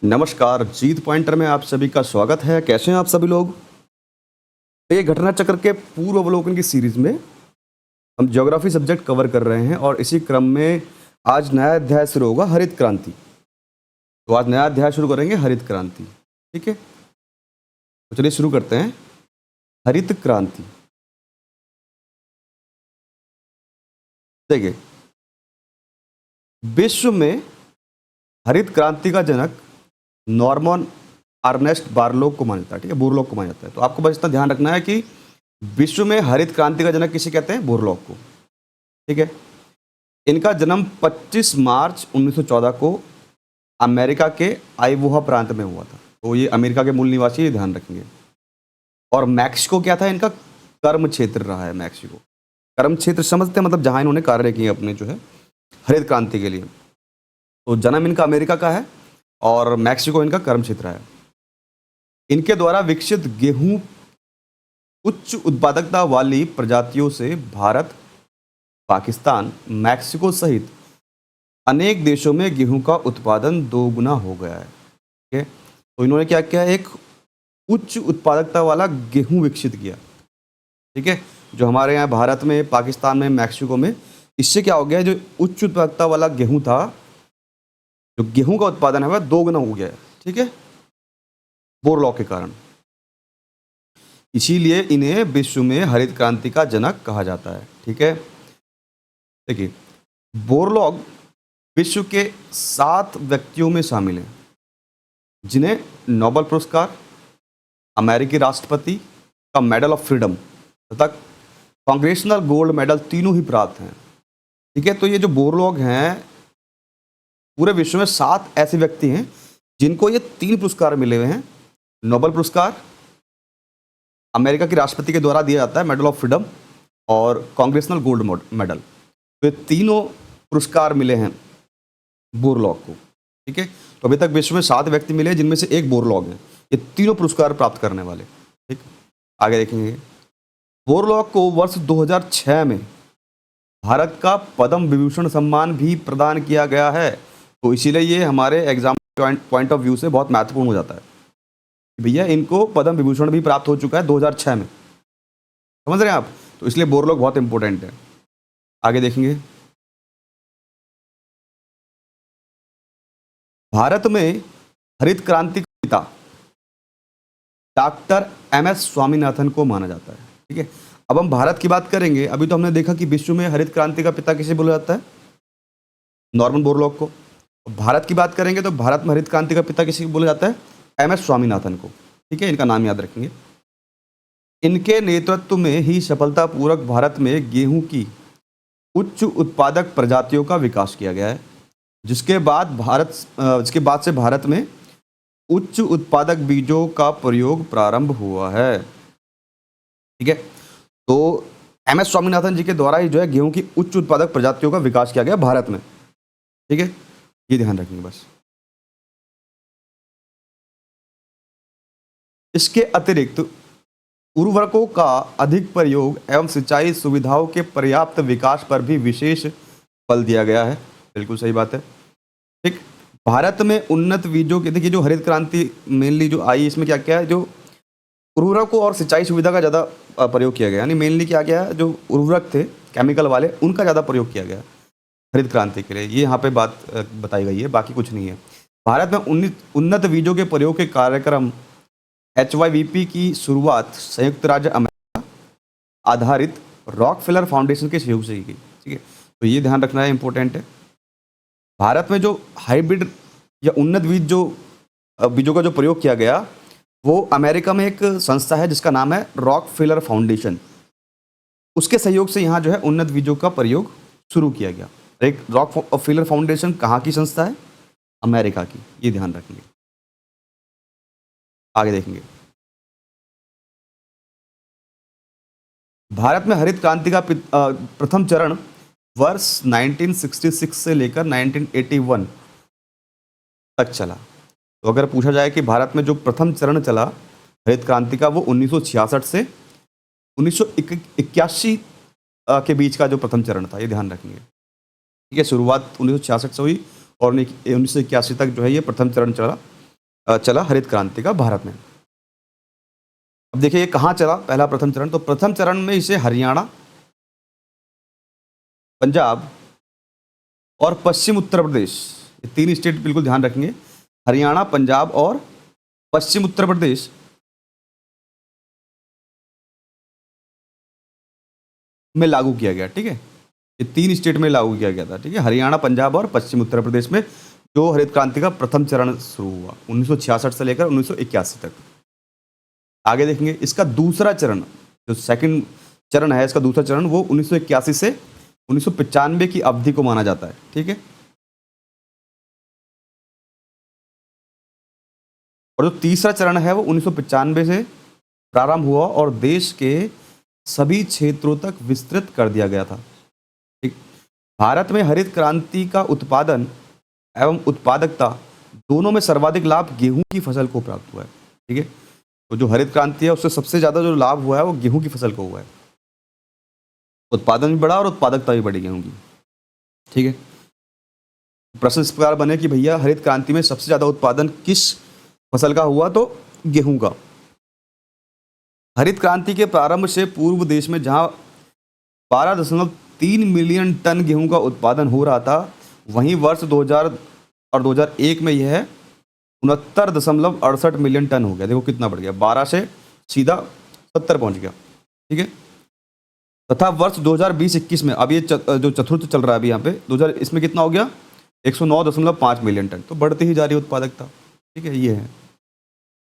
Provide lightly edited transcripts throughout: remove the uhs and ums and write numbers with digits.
नमस्कार, जीत पॉइंटर में आप सभी का स्वागत है। कैसे हैं आप सभी लोग? तो ये घटना चक्र के पूर्व अवलोकन की सीरीज में हम ज्योग्राफी सब्जेक्ट कवर कर रहे हैं और इसी क्रम में आज नया अध्याय शुरू होगा, हरित क्रांति। तो आज नया अध्याय शुरू करेंगे, हरित क्रांति। ठीक है, तो चलिए शुरू करते हैं। हरित क्रांति। देखिए, विश्व में हरित क्रांति का जनक नॉर्मन अर्नेस्ट बारलोग को माना जाता है। ठीक है, बोरलॉग को माना जाता है। तो आपको बस इतना ध्यान रखना है कि विश्व में हरित क्रांति का जनक किसे कहते हैं? बोरलॉग को। ठीक है, इनका जन्म 25 मार्च 1914 को अमेरिका के आइवोहा प्रांत में हुआ था। तो ये अमेरिका के मूल निवासी, ये ध्यान रखेंगे। और मैक्सिको क्या था? इनका कर्म क्षेत्र रहा है। मैक्सिको कर्म क्षेत्र समझते हैं, मतलब जहां इन्होंने कार्य किए अपने जो है हरित क्रांति के लिए। तो जन्म इनका अमेरिका का है और मैक्सिको इनका कर्म क्षेत्र है। इनके द्वारा विकसित गेहूं उच्च उत्पादकता वाली प्रजातियों से भारत, पाकिस्तान, मैक्सिको सहित अनेक देशों में गेहूं का उत्पादन दोगुना हो गया है। ठीक है, तो इन्होंने क्या किया? एक उच्च उत्पादकता वाला गेहूं विकसित किया। ठीक है, जो हमारे यहाँ भारत में, पाकिस्तान में, मैक्सिको में, इससे क्या हो गया? जो उच्च उत्पादकता वाला गेहूं था, जो गेहूं का उत्पादन है वह दोगुना हो गया है। ठीक है, बोरलॉग के कारण। इसीलिए इन्हें विश्व में हरित क्रांति का जनक कहा जाता है। ठीक है, देखिए, बोरलॉग विश्व के 7 व्यक्तियों में शामिल हैं जिन्हें नोबेल पुरस्कार, अमेरिकी राष्ट्रपति का मेडल ऑफ फ्रीडम तथा कांग्रेसनल गोल्ड मेडल तीनों ही प्राप्त हैं। ठीक है, तो ये जो बोरलॉग हैं, पूरे विश्व में 7 ऐसे व्यक्ति हैं जिनको ये 3 पुरस्कार मिले हुए हैं। नोबेल पुरस्कार अमेरिका के राष्ट्रपति के द्वारा दिया जाता है, मेडल ऑफ फ्रीडम, और कांग्रेसनल गोल्ड मेडल। तो ये तीनों पुरस्कार मिले हैं बोरलॉग को। ठीक है, तो अभी तक विश्व में 7 व्यक्ति मिले जिनमें से एक बोरलॉग है। ये तीनों पुरस्कार प्राप्त करने वाले। ठीक, आगे देखेंगे। बोरलॉग को वर्ष 2006 में भारत का पद्म विभूषण सम्मान भी प्रदान किया गया है। तो इसीलिए ये हमारे एग्जाम पॉइंट ऑफ व्यू से बहुत महत्वपूर्ण हो जाता है। भैया, इनको पद्म विभूषण भी प्राप्त हो चुका है 2006 में। समझ रहे हैं आप? तो इसलिए बोरलॉग बहुत इंपॉर्टेंट है। आगे देखेंगे। भारत में हरित क्रांति का पिता डॉक्टर MS स्वामीनाथन को माना जाता है। ठीक है, अब हम भारत की बात करेंगे। अभी तो हमने देखा कि विश्व में हरित क्रांति का पिता किसे बोला जाता है? नॉर्मन बोरलॉग को। भारत की बात करेंगे तो भारत में हरित क्रांति का पिता किसे बोला जाता है? MS स्वामीनाथन को। ठीक है, इनका नाम याद रखेंगे। इनके नेतृत्व में ही सफलतापूर्वक भारत में गेहूं की उच्च उत्पादक प्रजातियों का विकास किया गया है, जिसके बाद से भारत में उच्च उत्पादक बीजों का प्रयोग प्रारंभ हुआ है। ठीक है, तो MS स्वामीनाथन जी के द्वारा ही जो है गेहूं की उच्च उत्पादक प्रजातियों का विकास किया गया भारत में। ठीक है, ये ध्यान रखेंगे बस। इसके अतिरिक्त उर्वरकों का अधिक प्रयोग एवं सिंचाई सुविधाओं के पर्याप्त विकास पर भी विशेष बल दिया गया है। बिल्कुल सही बात है। ठीक, भारत में उन्नत बीजों के, देखिए, जो हरित क्रांति मेनली जो आई, इसमें क्या क्या है? जो उर्वरकों और सिंचाई सुविधा का ज़्यादा प्रयोग किया गया। यानी मेनली क्या गया? जो उर्वरक थे केमिकल वाले, उनका ज़्यादा प्रयोग किया गया हरित क्रांति के लिए। ये यहाँ पे बात बताई गई है, बाकी कुछ नहीं है। भारत में उन्नत बीजों के प्रयोग के कार्यक्रम HYVP की शुरुआत संयुक्त राज्य अमेरिका आधारित रॉकफेलर फाउंडेशन के सहयोग से की गई। ठीक है, तो ये ध्यान रखना है, इंपॉर्टेंट है। भारत में जो हाइब्रिड या उन्नत बीजों का जो प्रयोग किया गया, वो अमेरिका में एक संस्था है जिसका नाम है रॉकफेलर फाउंडेशन। उसके सहयोग से यहाँ जो है उन्नत बीजों का प्रयोग शुरू किया गया। एक रॉकफेलर फाउंडेशन कहाँ की संस्था है? अमेरिका की। ये ध्यान रखेंगे। आगे देखेंगे। भारत में हरित क्रांति का प्रथम चरण वर्ष 1966 से लेकर 1981 तक चला। तो अगर पूछा जाए कि भारत में जो प्रथम चरण चला हरित क्रांति का, वो 1966 से 1981 के बीच का जो प्रथम चरण था, ये ध्यान रखेंगे। ठीक है, शुरुआत 1966 से हुई और 1981 तक जो है ये प्रथम चरण चला। चला हरित क्रांति का भारत में। अब देखिए ये कहाँ चला पहला प्रथम चरण, तो प्रथम चरण में इसे हरियाणा, पंजाब और पश्चिम उत्तर प्रदेश, ये 3 स्टेट बिल्कुल ध्यान रखेंगे, हरियाणा, पंजाब और पश्चिम उत्तर प्रदेश में लागू किया गया। ठीक है, ये 3 स्टेट में लागू किया गया था। ठीक है, हरियाणा, पंजाब और पश्चिम उत्तर प्रदेश में जो हरित क्रांति का प्रथम चरण शुरू हुआ 1966 से लेकर 1981 तक। आगे देखेंगे इसका दूसरा चरण, जो सेकंड चरण है इसका दूसरा चरण, वो 1981 से 1995 की अवधि को माना जाता है। ठीक है, और जो तीसरा चरण है वो 1995 से प्रारंभ हुआ और देश के सभी क्षेत्रों तक विस्तृत कर दिया गया था। ठीक, भारत में हरित क्रांति का उत्पादन एवं उत्पादकता दोनों में सर्वाधिक लाभ गेहूं की फसल को प्राप्त हुआ है। ठीक है, तो जो हरित क्रांति है उससे सबसे ज़्यादा जो लाभ हुआ है वो गेहूं की फसल को हुआ है। उत्पादन भी बढ़ा और उत्पादकता भी बढ़ी गेहूं की। ठीक है, प्रश्न इस प्रकार बने कि भैया हरित क्रांति में सबसे ज़्यादा उत्पादन किस फसल का हुआ, तो गेहूं का। हरित क्रांति के प्रारंभ से पूर्व देश में जहां 12.3 मिलियन टन गेहूं का उत्पादन हो रहा था, वहीं वर्ष 2000 और 2001 में यह 69.68 मिलियन टन हो गया। देखो कितना बढ़ गया, 12 से सीधा 70 पहुंच गया। ठीक है, तथा वर्ष 2020-21 में, अब ये जो चतुर्थ चल रहा है अभी यहाँ पे 2000, इसमें कितना हो गया 109.5 मिलियन टन। तो बढ़ती ही जा रही है उत्पादकता। ठीक है, ये है,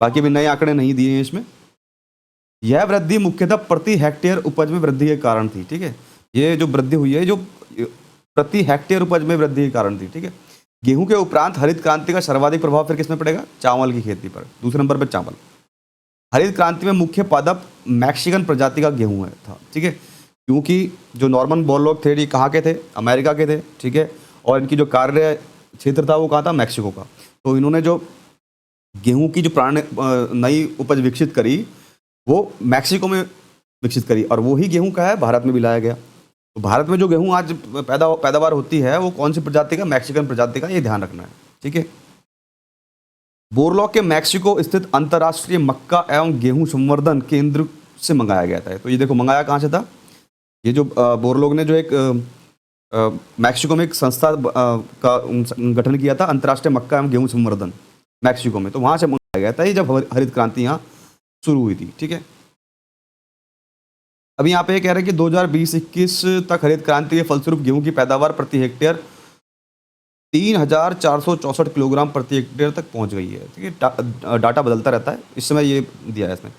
बाकी भी नए आंकड़े नहीं दिए हैं इसमें। यह वृद्धि मुख्यतः प्रति हेक्टेयर उपज में वृद्धि के कारण थी। ठीक है, ये जो वृद्धि हुई है जो प्रति हेक्टेयर उपज में वृद्धि के कारण थी। ठीक है, गेहूं के उपरांत हरित क्रांति का सर्वाधिक प्रभाव फिर किसमें पड़ेगा, चावल की खेती पर। दूसरे नंबर पर चावल। हरित क्रांति में मुख्य पादप मैक्सिकन प्रजाति का गेहूं है था। ठीक है, क्योंकि जो नॉर्मन बोरलॉग थे ये कहाँ के थे, अमेरिका के थे। ठीक है, और इनकी जो कार्य क्षेत्र था वो कहाँ था, मैक्सिको का। तो इन्होंने जो गेहूं की जो नई उपज विकसित करी वो मैक्सिको में विकसित करी, और वो ही गेहूं का है भारत में भी लाया गया। तो भारत में जो गेहूं आज पैदावार होती है वो कौन सी प्रजाति का, मैक्सिकन प्रजाति का, ये ध्यान रखना है। ठीक है, बोरलॉग के मैक्सिको स्थित अंतर्राष्ट्रीय मक्का एवं गेहूं संवर्धन केंद्र से मंगाया गया था। तो ये देखो मंगाया कहाँ से था, ये जो बोरलॉग ने जो एक मैक्सिको में एक संस्था का गठन किया था, अंतर्राष्ट्रीय मक्का एवं गेहूं संवर्धन, मैक्सिको में, तो वहाँ से मंगाया गया था ये जब हरित क्रांति यहाँ शुरू हुई थी। ठीक है, अभी यहाँ पे कह रहे हैं कि 2020-21 तक हरित क्रांति के फलस्वरूप गेहूं की पैदावार प्रति हेक्टेयर 3464 किलोग्राम प्रति हेक्टेयर तक पहुंच गई है। ठीक है, डाटा बदलता रहता है, इस समय ये दिया है इसमें।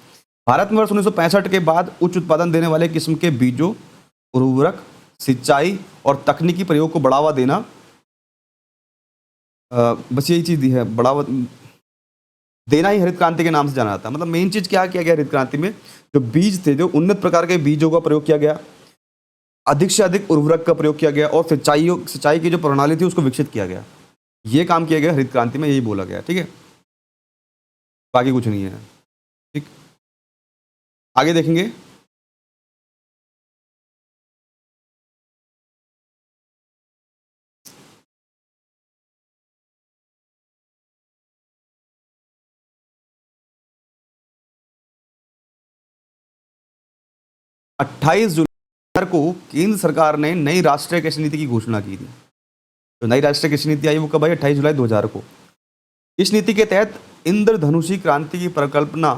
भारत में वर्ष 1965 के बाद उच्च उत्पादन देने वाले किस्म के बीजों, उर्वरक, सिंचाई और तकनीकी प्रयोग को बढ़ावा देना, बस यही चीज़ दी है, बढ़ावा देना ही हरित क्रांति के नाम से जाना जाता है। मतलब मेन चीज़ क्या किया गया हरित क्रांति में, जो बीज थे, जो उन्नत प्रकार के बीजों का प्रयोग किया गया, अधिक से अधिक उर्वरक का प्रयोग किया गया, और सिंचाई की जो प्रणाली थी उसको विकसित किया गया। ये काम किया गया हरित क्रांति में, यही बोला गया। ठीक है, बाकी कुछ नहीं है। ठीक, आगे देखेंगे। अट्ठाईस जुलाई को केंद्र सरकार ने नई राष्ट्रीय कृषि नीति की घोषणा की थी। तो नई राष्ट्रीय कृषि नीति आई वो कब आई, 28 जुलाई 2000 को। इस नीति के तहत इंद्रधनुषी क्रांति की परिकल्पना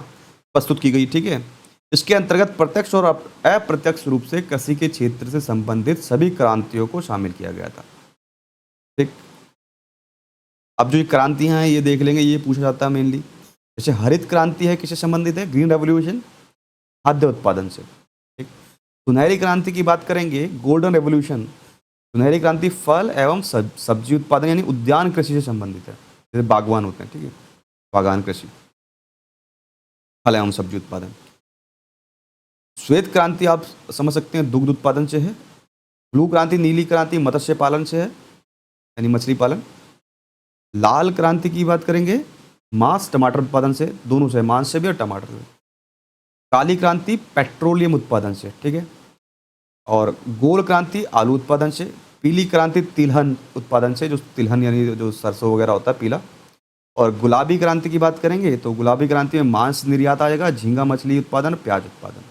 प्रस्तुत की गई। ठीक है, इसके अंतर्गत प्रत्यक्ष और अप्रत्यक्ष रूप से कृषि के क्षेत्र से संबंधित सभी क्रांतियों को शामिल किया गया था। ठीक, अब जो ये क्रांतियां हैं ये देख लेंगे, ये पूछा जाता है मेनली। जैसे हरित क्रांति है किससे संबंधित है, ग्रीन रेवोल्यूशन, खाद्य उत्पादन से। ठीक, सुनहरी क्रांति की बात करेंगे, गोल्डन रेवोल्यूशन, सुनहरी क्रांति फल एवं सब्जी उत्पादन यानी उद्यान कृषि से संबंधित है, जैसे बागवान होते हैं। ठीक है, बागान कृषि, फल एवं सब्जी उत्पादन। श्वेत क्रांति आप समझ सकते हैं, दुग्ध उत्पादन से है। ब्लू क्रांति, नीली क्रांति मत्स्य पालन से है, यानी मछली पालन। लाल क्रांति की बात करेंगे, मांस टमाटर उत्पादन से, दोनों से, मांस से भी और टमाटर से। काली क्रांति पेट्रोलियम उत्पादन से। ठीक है, और गोल क्रांति आलू उत्पादन से। पीली क्रांति तिलहन उत्पादन से, जो तिलहन यानी जो सरसों वगैरह होता है पीला, और गुलाबी क्रांति की बात करेंगे तो गुलाबी क्रांति में मांस निर्यात आएगा, झींगा मछली उत्पादन, प्याज उत्पादन।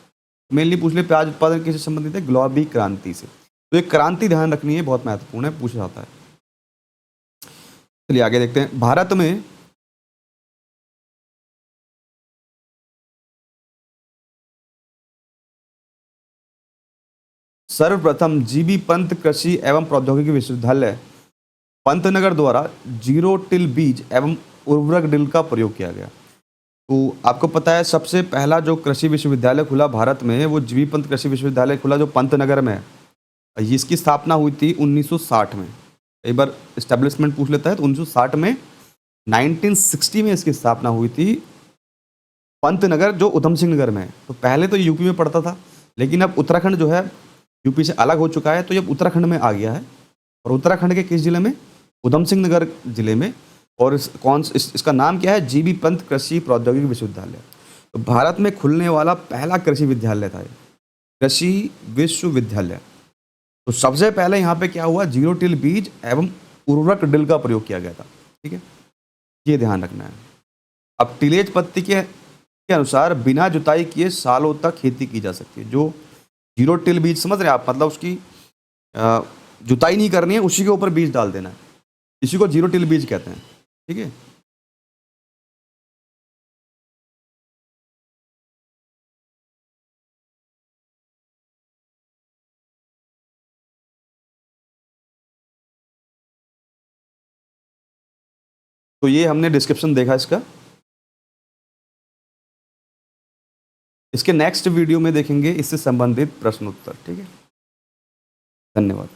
मेनली पूछ ले प्याज उत्पादन किससे संबंधित है? गुलाबी क्रांति से। तो एक क्रांति ध्यान रखनी है, बहुत महत्वपूर्ण है, पूछा जाता है। चलिए आगे देखते हैं। भारत में सर्वप्रथम जीबी पंत कृषि एवं प्रौद्योगिकी विश्वविद्यालय पंतनगर द्वारा जीरो टिल बीज एवं उर्वरक ड्रिल का प्रयोग किया गया। तो आपको पता है सबसे पहला जो कृषि विश्वविद्यालय खुला भारत में वो जीबी पंत कृषि विश्वविद्यालय खुला जो पंतनगर में है। इसकी स्थापना हुई थी 1960 में। एक बार इस्टेब्लिशमेंट पूछ लेता है तो 1960 में, 1960 में इसकी स्थापना हुई थी पंतनगर जो उधम सिंह नगर में है। तो पहले तो यूपी में पड़ता था, लेकिन अब उत्तराखंड जो है यूपी से अलग हो चुका है, तो ये अब उत्तराखंड में आ गया है। और उत्तराखंड के किस जिले में? उधम सिंह नगर जिले में। और इसका नाम क्या है? जीबी पंत कृषि प्रौद्योगिकी विश्वविद्यालय। तो भारत में खुलने वाला पहला कृषि विद्यालय था ये, कृषि विश्वविद्यालय। तो सबसे पहले यहाँ पे क्या हुआ? जीरो टिल बीज एवं उर्वरक ड्रिल का प्रयोग किया गया था। ठीक है, ये ध्यान रखना है। अब टिलेज पत्ती के अनुसार बिना जुताई किए सालों तक खेती की जा सकती है। जो जीरो टिल बीज समझ रहे हैं आप, मतलब उसकी जुताई नहीं करनी है, उसी के ऊपर बीज डाल देना है, इसी को जीरो टिल बीज कहते हैं। ठीक है, तो ये हमने डिस्क्रिप्शन देखा इसका। इसके नेक्स्ट वीडियो में देखेंगे इससे संबंधित प्रश्न उत्तर। ठीक है, धन्यवाद।